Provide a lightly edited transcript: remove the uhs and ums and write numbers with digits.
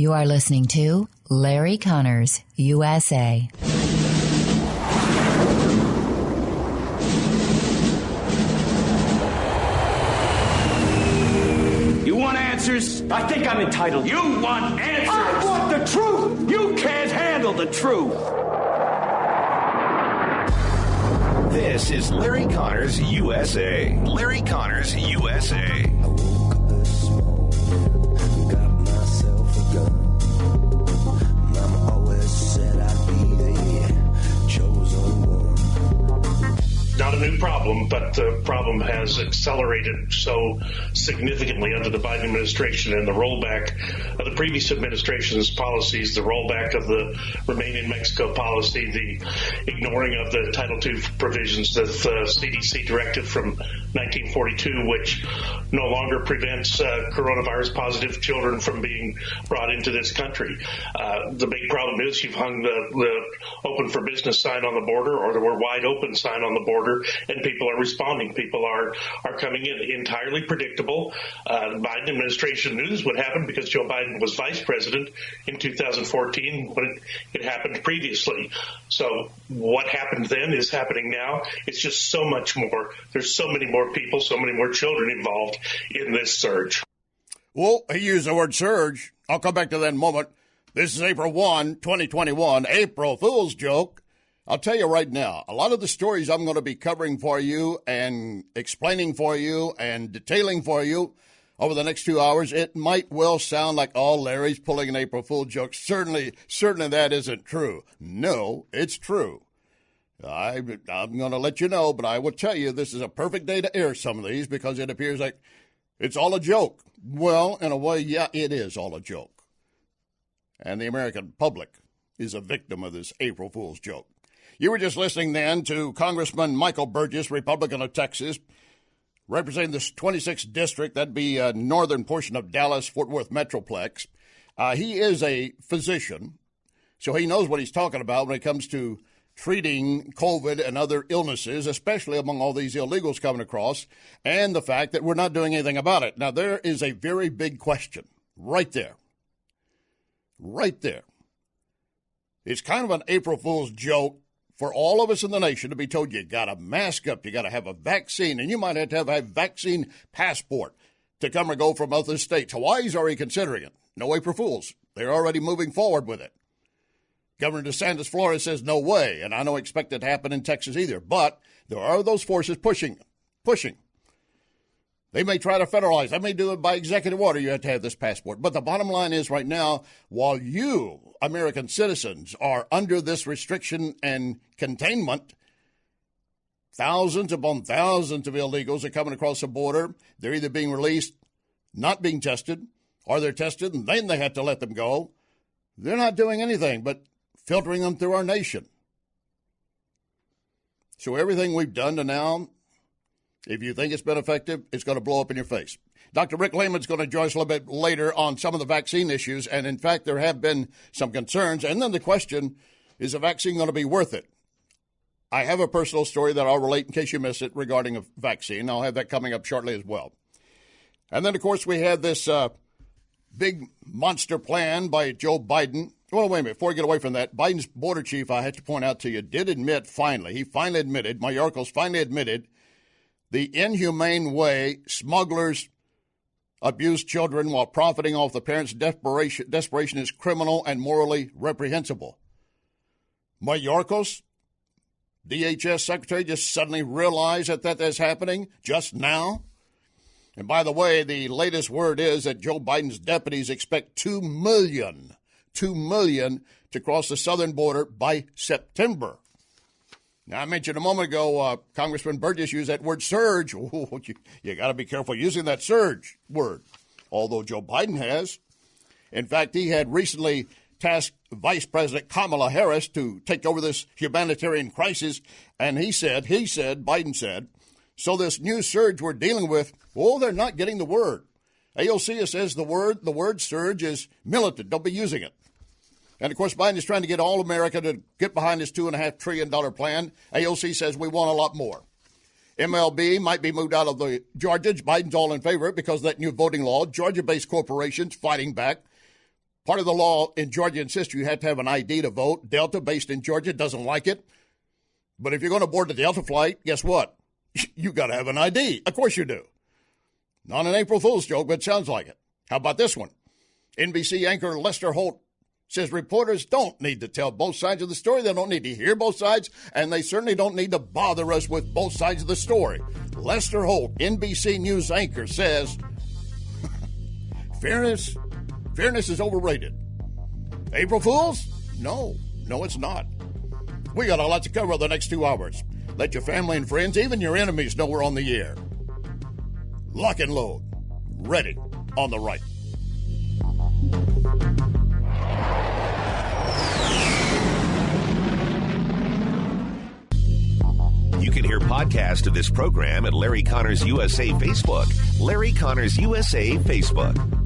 You are listening to Larry Conners, USA. You want answers? I think I'm entitled. You want answers? I want the truth! You can't handle the truth! This is Larry Conners USA. Larry Conners USA. I woke up this morning, got myself a gun. Mama always said I'd be the chosen one. Not a new problem, but the problem has accelerated so significantly under the Biden administration and the rollback of the previous administration's policies, the rollback of the Remain in Mexico policy, the ignoring of the Title II provisions, the CDC directive from 1942, which no longer prevents coronavirus positive children from being brought into this country. The big problem is you've hung the open for business sign on the border, or the we're wide open sign on the border, and people are responding. People are coming in. Entirely predictable. The Biden administration knew this would happen because Joe Biden was vice president in 2014 when it happened previously. So what happened then is happening now. It's just so much more. There's so many more people, so many more children involved in this surge. Well, he used the word surge. I'll come back to that in a moment. This is April 1, 2021, April Fool's joke. I'll tell you right now, a lot of the stories I'm going to be covering for you and explaining for you and detailing for you over the next 2 hours, it might well sound like, oh, Larry's pulling an April Fool joke. Certainly that isn't true. No, it's true. I'm going to let you know, but I will tell you this is a perfect day to air some of these because it appears like it's all a joke. Well, in a way, yeah, it is all a joke. And the American public is a victim of this April Fool's joke. You were just listening then to Congressman Michael Burgess, Republican of Texas, representing this 26th district. That'd be a northern portion of Dallas-Fort Worth Metroplex. He is a physician, so he knows what he's talking about when it comes to treating COVID and other illnesses, especially among all these illegals coming across, and the fact that we're not doing anything about it. Now, there is a very big question right there. Right there. It's kind of an April Fool's joke for all of us in the nation to be told you got to mask up, you got to have a vaccine, and you might have a vaccine passport to come or go from other states. Hawaii's already considering it. No April Fools. They're already moving forward with it. Governor DeSantis, Florida, says no way, and I don't expect it to happen in Texas either. But there are those forces pushing. They may try to federalize. They may do it by executive order. You have to have this passport. But the bottom line is right now, while you, American citizens, are under this restriction and containment, thousands upon thousands of illegals are coming across the border. They're either being released, not being tested, or they're tested, and then they have to let them go. They're not doing anything but filtering them through our nation. So everything we've done to now, if you think it's been effective, it's going to blow up in your face. Dr. Rick Lehman's going to join us a little bit later on some of the vaccine issues, and in fact, there have been some concerns. And then the question, is the vaccine going to be worth it? I have a personal story that I'll relate in case you miss it regarding a vaccine. I'll have that coming up shortly as well. And then, of course, we had this big monster plan by Joe Biden. Well, wait a minute. Before we get away from that, Biden's border chief, I have to point out to you, did admit he finally admitted, Mayorkas finally admitted, the inhumane way smugglers abuse children while profiting off the parents' desperation is criminal and morally reprehensible. Mayorkas, DHS secretary, just suddenly realized that is happening just now. And by the way, the latest word is that Joe Biden's deputies expect 2 million to cross the southern border by September. Now, I mentioned a moment ago, Congressman Burgess used that word surge. Ooh, you got to be careful using that surge word, although Joe Biden has. In fact, he had recently tasked Vice President Kamala Harris to take over this humanitarian crisis, and Biden said, so this new surge we're dealing with, they're not getting the word. AOC says the word surge is militant. Don't be using it. And, of course, Biden is trying to get all America to get behind his $2.5 trillion plan. AOC says we want a lot more. MLB might be moved out of the Georgia. Biden's all in favor of it because of that new voting law. Georgia-based corporations fighting back. Part of the law in Georgia insists you have to have an ID to vote. Delta, based in Georgia, doesn't like it. But if you're going to board the Delta flight, guess what? You got to have an ID. Of course you do. Not an April Fool's joke, but it sounds like it. How about this one? NBC anchor Lester Holt says reporters don't need to tell both sides of the story. They don't need to hear both sides, and they certainly don't need to bother us with both sides of the story. Lester Holt, NBC News anchor, says fairness is overrated. April Fools? No, it's not. We got a lot to cover the next 2 hours. Let your family and friends, even your enemies, know we're on the air. Lock and load. Ready on the right. You can hear podcasts of this program at Larry Connors USA Facebook. Larry Connors USA Facebook.